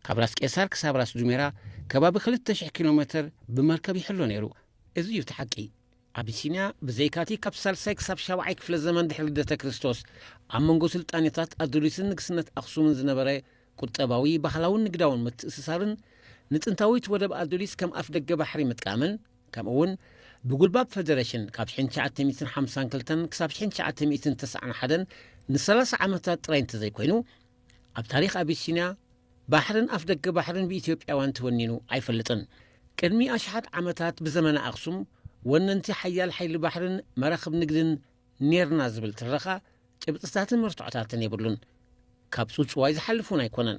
ካብ ራስ ቄሳር ክሳብ ራስ ዱሜራ ከባቢ 2000 ኪሎ ሜትር ብመርከብ ይሕሎ ነይሩ እዚ እዩ ተሓቂ አቢሲኒያ በዘይካቲ ካብ ሳልሳይ ክሳብ 7ይ ክፍለ ዘመን ድሕሪ ልደተ ክርስቶስ ኣብ መንጎ ስልጣኔታት ኣድሉስን ንግስነት ኣክሱምን ዝነበረ ቁጠባዊ ባህላውን ንግዳውን ምትእስሳርን ንጥንታዊት ወደብ ኣድሉስ ከም ኣፍ ደገ ባሕሪ ምጥቃምን ከምኡውን ብጉልባብ ፌደሬሽን ካብ 1952 ክሳብ 1991 ን30 ዓመታት ጥራይ እንተዘይኮይኑ ኣብ ታሪክ አቢሲኒያ ባሕርን ኣፍ ደገ ባሕርን ብኢትዮጵያውያን ተወኒኑ ኣይፈልጥን ቅድሚ ኣሽሓት ዓመታት ብዘመነ ኣክሱም ወነንቲ ሓያል ሓይሊ ባሕርን መራኽብ ንግድን ኔርና ዝብል ትረኻ ጭብጥታትን መርትዖታትን የብሉን ካብ ጽጽዋይ ዝሓልፉን ኣይኮነን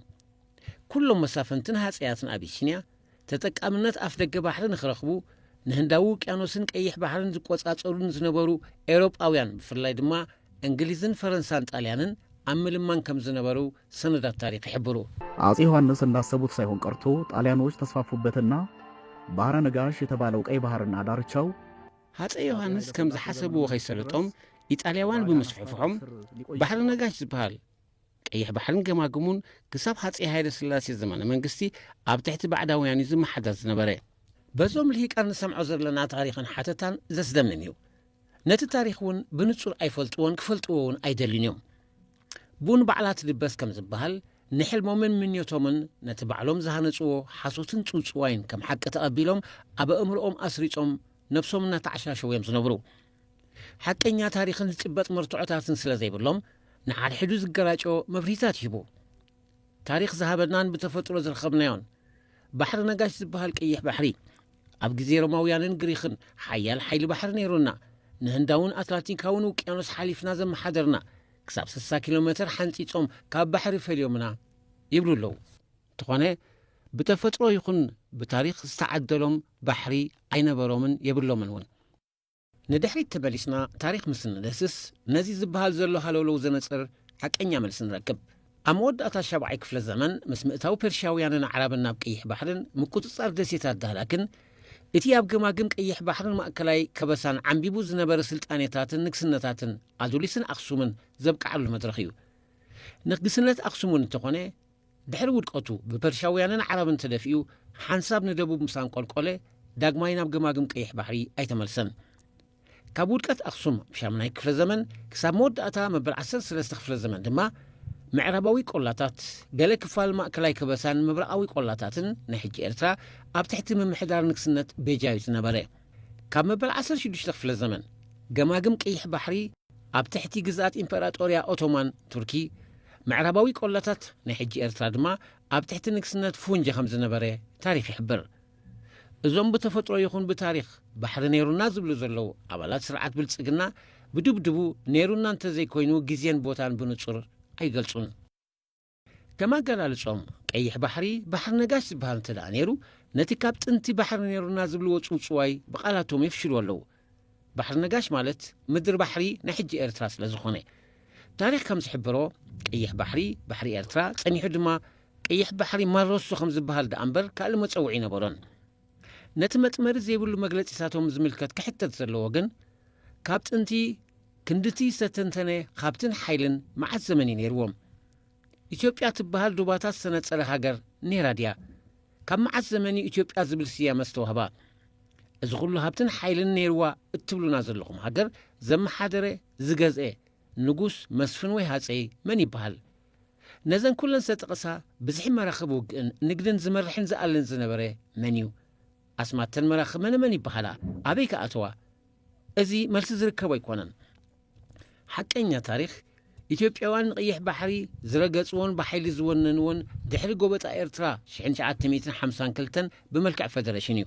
ኩሎም መሳፍንትን ሃፀያትን አቢሲኒያ ተጠቃምነት ኣፍ ደገ ባሕሪ ንኽረኽቡ ንህንዳዊ ውቅያኖስን ቀይሕ ባሕርን ዝቆጻጸሩን ዝነበሩ ኤውሮጳውያን ብፍላይ ድማ እንግሊዝን ፈረንሳን ጣልያንን ኣብ ምልማን ከም ዝነበሩ ሰነዳት ታሪክ ይሕብሩ አፄ ዮሐንስ እንዳሰቡት ሳይሆን ቀርቶ ጣሊያኖች ተስፋፉበትና ባህረ ነጋሽ የተባለው ቀይ ባህርና ዳርቻው አፄ ዮሐንስ ከም ዝሓሰብዎ ከይሰለጦም ኢጣልያውያን ብምስፍሕፍሖም ባህረ ነጋሽ ዝበሃል ቀይሕ ባሕርን ገማግሙን ክሳብ ሃፀይ ሃይለ ስላሴ ዘመነ መንግስቲ ኣብ ትሕቲ ባዕዳውያን ዝመሓደር ዝነበረ በዞም ልሂቃን ንሰምዖ ዘለና ታሪኽን ሓተታን ዘስደምም እዩ ነቲ ታሪኽ እውን ብንጹር ኣይፈልጥዎን ክፈልጥዎ እውን ኣይደልን እዮም ቡን ባዕላት ልበስ ከም ዝበሃል ንሕልሞምን ምኞቶምን ነቲ ባዕሎም ዝሃነፅዎ ሓሶትን ፅውፅዋይን ከም ሓቂ ተቐቢሎም ኣብ ኣእምሮኦም ኣስሪፆም ነብሶም እናተዓሻሸው እዮም ዝነብሩ ሓቀኛ ታሪኽን ዝጭበጥ መርትዖታትን ስለ ዘይብሎም ንሓድሕዱ ዝገራጮ መብርሂታት ይሂቡ ታሪኽ ዝሃበናን ብተፈጥሮ ዝረኸብናዮን ባሕሪ ነጋሽ ዝበሃል ቀይሕ ባሕሪ ኣብ ግዜ ሮማውያንን ግሪኽን ሓያል ሓይሊ ባሕሪ ነይሩና ንህንዳውን ኣትላንቲካውን ውቅያኖስ ሓሊፍና ዘመሓደርና ክሳብ 60 ኪሎ ሜትር ሓንፂፆም ካብ ባሕሪ ፈልዮምና ይብሉ ኣለዉ እንተኾነ ብተፈጥሮ ይኹን ብታሪኽ ዝተዓደሎም ባሕሪ ኣይነበሮምን የብሎምን እውን ንድሕሪት ተመሊስና ታሪኽ ምስ ንደስስ ነዚ ዝበሃል ዘሎ ሃለውለው ዘነፅር ሓቀኛ መልሲ ንረክብ ኣብ መወዳእታ 7ይ ክፍለ ዘመን ምስ ምእታዊ ፐርሻውያንን ዓረብን ናብ ቀይሕ ባሕርን ምቁፅፃር ደሴታት ዳህላክን እቲ ኣብ ገማግም ቀይሕ ባሕርን ማእከላይ ከበሳን ዓንቢቡ ዝነበረ ስልጣኔታትን ንግስነታትን ኣዙሊስን ኣኽሱምን ዘብቃዓሉ መድረኽ እዩ ንግስነት ኣኽሱምን እንተኾነ ድሕሪ ውድቀቱ ብፐርሻውያንን ዓረብን ተደፊኡ ሓንሳብ ንደቡብ ምሳን ቆልቆለ ዳግማይ ናብ ገማግም ቀይሕ ባሕሪ ኣይተመልሰን ካብ ውድቀት ኣኽሱም ብ8ይ ክፍለ ዘመን ክሳብ መወዳእታ መበል 13 ክፍለ ዘመን ድማ ምዕራባዊ ቆላታት ገለ ክፋል ማእከላይ ከበሳን ምብራቃዊ ቆላታትን ናይ ሕጂ ኤርትራ ኣብ ትሕቲ ምምሕዳር ንግስነት ቤጃዩ ዝነበረ ካብ መበል 16 ክፍለ ዘመን ገማግም ቀይሕ ባሕሪ ኣብ ትሕቲ ግዛት ኢምፐራጦርያ ኦቶማን ቱርኪ ምዕራባዊ ቆላታት ናይ ሕጂ ኤርትራ ድማ ኣብ ትሕቲ ንግስነት ፉንጀ ከም ዝነበረ ታሪኽ ይሕብር እዞም ብተፈጥሮ ይኹን ብታሪኽ ባሕሪ ነይሩና ዝብሉ ዘለዉ ኣባላት ስርዓት ብልጽግና ብድብድቡ ነይሩና እንተዘይኮይኑ ግዜን ቦታን ብንጹር ኣይገልጹን ከማገላልጾም ቀይሕ ባሕሪ ባሕሪ ነጋሽ ዝበሃል እንተደኣ ነይሩ ነቲ ካብ ጥንቲ ባሕሪ ነይሩና ዝብልዎ ፅውፅዋይ ብቓላቶም የፍሽሉ ኣለዉ ባሕሪ ነጋሽ ማለት ምድሪ ባሕሪ ናይ ሕጂ ኤርትራ ስለ ዝኾነ ታሪኽ ከም ዝሕብሮ ቀይሕ ባሕሪ ባሕሪ ኤርትራ ጸኒሑ ድማ ቀይሕ ባሕሪ ማሮሶ ከም ዝበሃል ደኣ እምበር ካልእ መፀውዒ ነበሮን ነቲ መጥመሪ ዘይብሉ መግለፂታቶም ዝምልከት ክሕተት ዘለዎ ግን ካብ ጥንቲ ክንድቲ ዝተተንተነ ካብትን ሓይልን መዓት ዘመን ነይርዎም ኢትዮጵያ ትበሃል ዱባታት ዝተነፀረ ሃገር ነይራ ድያ ካብ መዓት ዘመኒ ኢትዮጵያ ዝብል ስያመ ዝተዋህባ እዚ ኩሉ ሃብትን ሓይልን ነይርዋ እትብሉና ዘለኹም ሃገር ዘመሓደረ ዝገዝአ ንጉስ መስፍን ወይ ሃፀይ መን ይበሃል ነዘን ኩለን ዝተጠቐሳ ብዝሒ መራኸቢ ውግእን ንግድን ዝመርሕን ዝኣልን ዝነበረ መን እዩ ኣስማተን መራኸቢ መን ይበሃላ ኣበይ ከኣተዋ እዚ መልሲ ዝርከቦ ኣይኮነን ሓቀኛ ታሪኽ ኢትዮጵያውያን ቀይሕ ባሕሪ ዝረገጽዎን ብሓይሊ ዝወነንዎን ድሕሪ ጎበጣ ኤርትራ 1952 ብመልክዕ ፌደሬሽን እዩ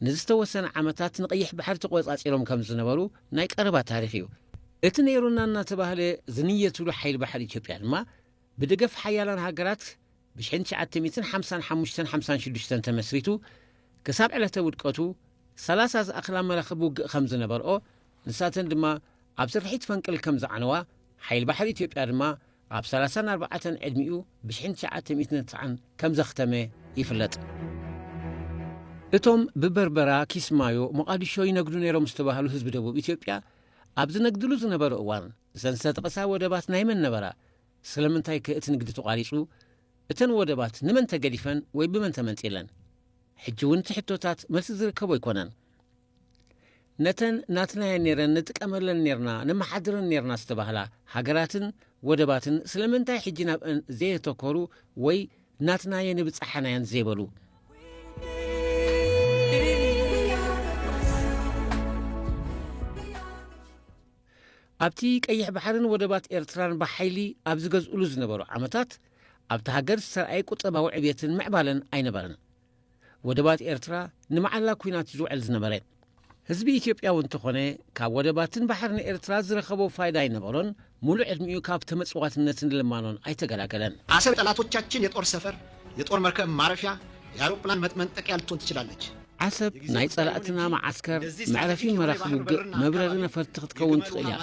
ንዝተወሰነ ዓመታት ንቀይሕ ባሕሪ ተቆጻጺሮም ከም ዝነበሩ ናይ ቀረባ ታሪኽ እዩ እቲ ነይሩና እናተባህለ ዝንየትሉ ሓይሊ ባሕሪ ኢትዮጵያ ድማ ብደገፍ ሓያላን ሃገራት ብ1955-56 ተመስሪቱ ክሳብ ዕለተ ውድቀቱ 30 ዝኣኽላ መራኸቢ ውግእ ከም ዝነበርኦ ንሳተን ድማ ኣብ ስርሒት ፈንቅል ከም ዝዓነዋ ሓይሊ ባሕሪ ኢትዮጵያ ድማ ኣብ 34 ዕድሚኡ ብ1990 ከም ዘኽተመ ይፍለጥ እቶም ብበርበራ ኪስማዮ ሞቃዲሾ ይነግዱ ነይሮም ዝተባህሉ ህዝቢ ደቡብ ኢትዮጵያ ኣብ ዝነግድሉ ዝነበረ እዋን እዘን ዝተጠቐሳ ወደባት ናይ መን ነበራ ስለምንታይ ከእቲ ንግዲ ተቋሪጹ እተን ወደባት ንመን ተገዲፈን ወይ ብመን ተመንፂለን ሕጂ እውን ትሕቶታት መልሲ ዝርከቦ ኣይኮነን ነተን ናትናየ ነይረን ንጥቀመለን ነርና ንመሓድረን ነርና ዝተባህላ ሃገራትን ወደባትን ስለምንታይ ሕጂ ናብአን ዘየተኮሩ ወይ ናትናየ ንብፅሓናየን ዘይበሉ ኣብቲ ቀይሕ ባሕርን ወደባት ኤርትራን ብሓይሊ ኣብ ዝገዝኡሉ ዝነበሩ ዓመታት ኣብቲ ሃገር ዝተረኣየ ቁጠባዊ ዕብየትን ምዕባለን ኣይነበረን ወደባት ኤርትራ ንመዓላ ኩናት ዝውዕል ዝነበረ ህዝቢ ኢትዮጵያዊ እንተኾነ ካብ ወደባትን ባሕርን ኤርትራ ዝረኸቦ ፋይዳ አይነበሮን ሙሉእ ዕድሚኡ ካብ ተመጽዋዕትነትን ልማኖን አይተገላገለን አሰብ ጠላቶቻችን የጦር ሰፈር የጦር መርከብ ማረፊያ የአውሮፕላን መጥመንጠቂያ ልትሆን ትችላለች ዓሰብ ናይ ጸላእትና ማዓስከር መዕረፊ መራኽቢ ውግእ መብረሪ ነፈርቲ ክትከውን ትኽእል እያ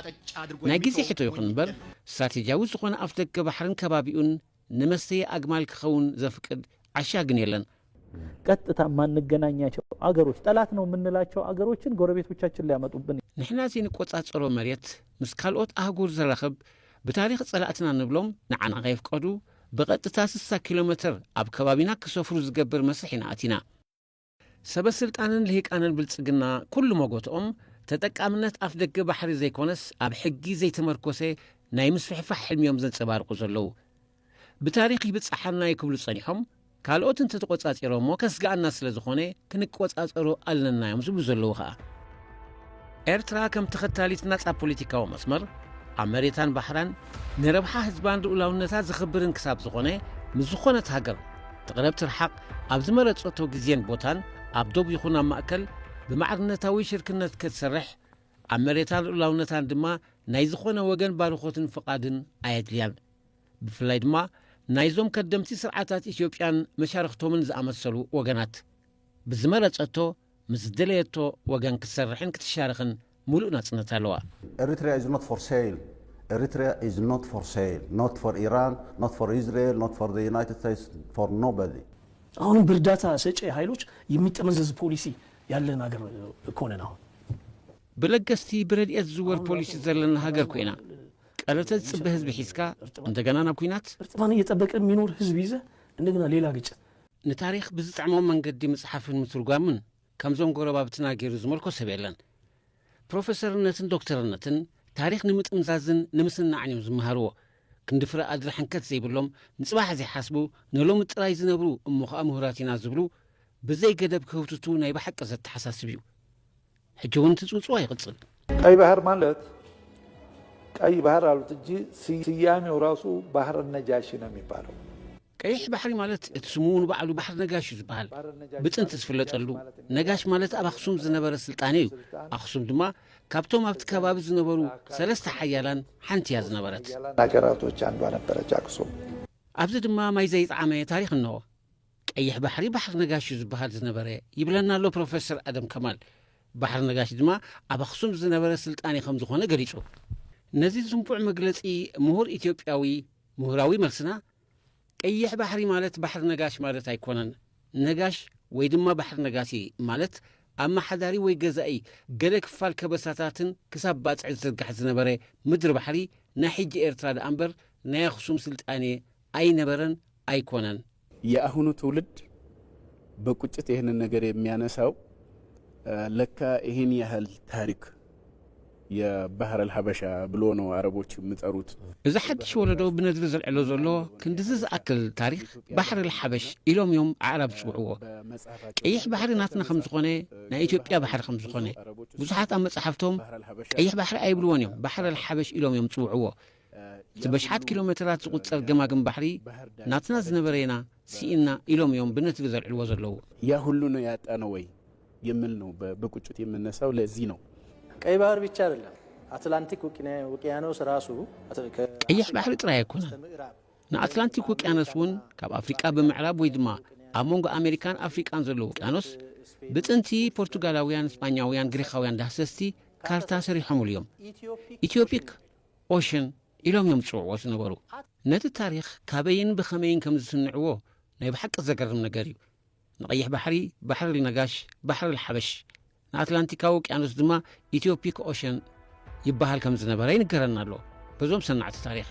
ናይ ግዜ ሕቶ ይኹን እምበር ስትራቴጂያዊ ዝኾነ ኣፍ ደገ ባሕርን ከባቢኡን ንመስተየ ኣግማል ክኸውን ዘፍቅድ ዓሻ ግን የለን ቀጥታ ማንገናኛቸው አገሮች ጠላት ነው የምንላቸው አገሮችን ጎረቤቶቻችን ሊያመጡብን ንሕና ንቆጻጸሮ መሬት ምስ ካልኦት አህጉር ዝረኸብ بتاريخ صلاتنا نبلوم نعنا غيف قدو بقطتا 60 كيلومتر اب كبابينا كسفرو زغبر مسحنا اتينا سبسلطانن لهيقانن بلصغنا كل موغوتهم تጠቃምነት አፍ ደገ ባሕሪ ዘይኮነስ ኣብ ሕጊ ዘይተመርኮሰ ናይ ምስፍሕፋሕ ሕልሚዮም ዘንጸባርቁ ዘለው ብታሪኽ ይብጽሓና ይክብሉ ጸኒሖም ካልኦትን ተቆጻጺሮሞ ከስጋአና ስለዝኾነ ክንቆጻጸሩ አለናዮም ዝብሉ ዘለው ኸ ኤርትራ ከም ተኸታሊት ናጻ ፖለቲካዊ መስመር ኣብ መሬታን ባሕራን ንረብሓ ህዝባን ሉዓላውነታ ዝኽብርን ክሳብ ዝኾነ ምዝኾነት ሃገር ተቕረብ ትርሓቕ ኣብ ዝመረጸቶ ግዜን ቦታን ኣብ ዶብ ይኹን ኣብ ማእከል بمعرنتاوي شركنت كتسرح عمريتان ሉዓላውነታን ድማ ናይ ዝኾነ ወገን ባርኾትን ፍቃድን ኣየድልያን ብፍላይ ድማ ናይዞም ቀደምቲ ስርዓታት ኢትዮጵያን መሻርክቶምን ዝኣመሰሉ ወገናት ብዝመረጸቶ ምዝደለየቶ ወገን ክሰርሕን ክትሻርኽን ሙሉእ ናጽነት ኣለዋ Eritrea is not for sale. Eritrea is not for sale. Not for Iran, not for Israel, not for the United States, for nobody. አሁንም በእርዳታ ሰጪ ኃይሎች የሚጠመዘዝ ፖሊሲ ያለን ሀገር እኮነ ነው በለገስቲ ብረድኤት ዝወር ፖሊሲ ዘለና ሀገር ኮይና ቀለተት ጽበ ህዝብ ሒስካ እንደገና ናብ ኩናት እርጥማን እየጠበቀ የሚኖር ህዝብ ይዘ እንደገና ሌላ ግጭት ንታሪኽ ብዝጣዕሞም መንገዲ መጽሓፍን ምትርጓምን ከምዞም ጎረባብትና ገይሩ ዝመልኮ ሰብ የለን ፕሮፌሰርነትን ዶክተርነትን ታሪኽ ንምጥምዛዝን ንምስናዕን ዝመሃርዎ ክንድፍረ ኣድሪ ሕንከት ዘይብሎም ንጽባሕ ዘይሓስቡ ነሎም ጥራይ ዝነብሩ እሞኸ ምሁራቲና ዝብሉ بزي قدب كوتتو ناي بحق زتحساسبيو حجون تصوصو يقصل قاي بحر مالت قاي بحر قالوا تجي سيامي وراسو بحر النجاشي ነው የሚባለው ቀይሕ ባሕሪ ማለት እትስሙን ባዕሉ ባሕር ነጋሽ ዝባሃል ብጥንት ዝፍለጠሉ ነጋሽ ማለት ኣብ ኣኽሱም ዝነበረ ስልጣኔ እዩ ኣኽሱም ድማ ካብቶም ኣብቲ ከባቢ ዝነበሩ ሰለስተ ሓያላን ሓንቲ ያ ዝነበረት ነገራቶች አንዷ ነበረች ኣኽሱም ኣብዚ ድማ ማይ ዘይጣዕመ ታሪኽ ነው ቀይሕ ባሕሪ ባሕር ነጋሽ ዝባሃል ዝነበረ ይብለና ሎ ፕሮፌሰር አደም ከማል ባሕር ነጋሽ ድማ ኣብ ኣኽሱም ዝነበረ ስልጣኔ ከም ዝኾነ ገሊጹ ነዚ ዝምቡዕ መግለጺ ምሁር ኢትዮጵያዊ ምሁራዊ መልስና ቀይሕ ባሕሪ ማለት ባሕር ነጋሽ ማለት ኣይኮነን ነጋሽ ወይ ድማ ባሕር ነጋሲ ማለት ኣብ ማሕዳሪ ወይ ገዛኢ ገለ ክፋል ከበሳታትን ክሳብ ባጽዕ ዝርጋሕ ዝነበረ ምድሪ ባሕሪ ናይ ሕጂ ኤርትራ ደኣምበር ናይ ኣኽሱም ስልጣኔ ኣይነበረን ኣይኮነን የአሁኑ ትውልድ በቁጭት ይሄንን ነገር የሚያነሳው ለካ ይሄን ያህል ታሪክ የባህር الحبشه ብሎ ነው አረቦች ምጠሩት እዛ ሐድሽ ወለዶ ብነድር ዘልዕሎ ዘሎ ክንድዝ አክል ታሪክ ባህር الحبش ኢሎም ዮም ዓረብ ጽውዕዎ ቀይሕ ባህር ናትና ከም ዝኾነ ናይ ኢትዮጵያ ባህር ከም ዝኾነ ብዙሓት ኣብ መጽሓፍቶም ቀይሕ ባህር ኣይብልዎን እዮም ባህር الحبش ኢሎም ዮም ጽውዕዎ በሽሓት ኪሎሜትራት ዝቁጸር ገማግም ባህሪ ናትና ዝነበረና ሲኢና ኢሎም ዮም ብነድር ዘልዕልዎ ዘለው ያ ሁሉ ነው ያጣነው ወይ የሚል ነው በቁጭት የምነሳው ለዚህ ነው ቀይ ባህር ብቻ አይደለም አትላንቲክ ውቅያኖስ ራሱ ቀይሕ ባህር ጥራይ አይኮነን ንአትላንቲክ ውቅያኖስውን ካብ አፍሪካ በምዕራብ ወይ ድማ ኣብ መንጎ አሜሪካን አፍሪካን ዘሎ ውቅያኖስ ብጥንቲ ፖርቱጋላውያን ስፓኛውያን ግሪካውያን ዳሰስቲ ካርታ ሰሪሖም እዮም ኢትዮፒክ ኦሽን ኢሎም ዮም ጽውዕዎ ዝነበሩ ነቲ ታሪኽ ካበይን ብኸመይን ከም ዝስንዕዎ ናይ ብሓቂ ዘገርም ነገር እዩ ንቀይሕ ባህሪ ባህር ነጋሽ ባህር الحبش ንአትላንቲካዊ ውቅያኖስ ድማ ኢትዮፒክ ኦሽን ይባሃል ከም ዝነበረ ይንገረና ኣሎ በዞም ሰናዕቲ ታሪኽ